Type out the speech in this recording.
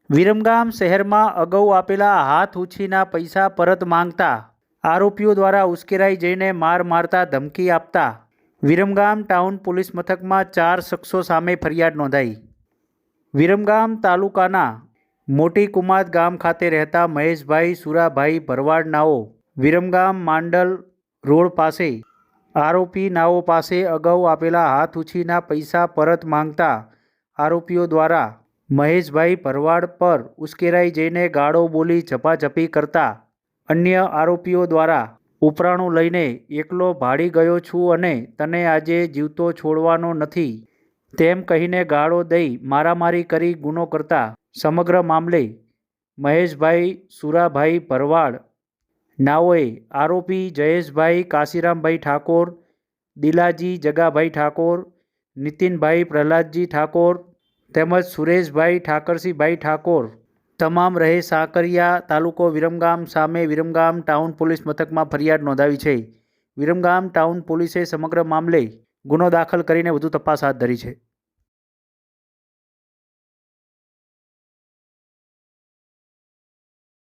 વિરમગામ શહેરમાં અગાઉ આપેલા હાથ ઉછીના પૈસા પરત માંગતા આરોપીઓ દ્વારા ઉશ્કેરાઈ જઈને માર મારતા ધમકી આપતા વિરમગામ ટાઉન પોલીસ મથકમાં 4 શખ્સો સામે ફરિયાદ નોંધાઈ। વિરમગામ તાલુકાના મોટી કુમાદ ગામ ખાતે રહેતા મહેશભાઈ સુરાભાઈ ભરવાડ નાઓ વિરમગામ માંડલ રોડ પાસે આરોપી નાઓ પાસે અગાઉ આપેલા હાથ ઉછીના પૈસા પરત માંગતા આરોપીઓ દ્વારા મહેશભાઈ ભરવાડ પર ઉશ્કેરાઈ જઈને ગાળો બોલી ઝપાઝપી કરતા અન્ય આરોપીઓ દ્વારા ઉપરાણું લઈને એકલો ભાળી ગયો છું અને તને આજે જીવતો છોડવાનો નથી તેમ કહીને ગાળો દઈ મારામારી કરી ગુનો કરતા સમગ્ર મામલે મહેશભાઈ સુરાભાઈ ભરવાડ નાઓએ આરોપી જયેશભાઈ કાશીરામભાઈ ઠાકોર, દિલાજી જગાભાઈ ઠાકોર, નીતિનભાઈ પ્રહલાદજી ઠાકોર તેમજ સુરેશભાઈ ઠાકરસિંહભાઈ ઠાકોર તમામ રહે સાકરિયા તાલુકો વિરમગામ સામે વિરમગામ ટાઉન પોલીસ મથકમાં ફરિયાદ નોંધાવી છે। વિરમગામ ટાઉન પોલીસે સમગ્ર મામલે ગુનો દાખલ કરીને વધુ તપાસ હાથ ધરી છે।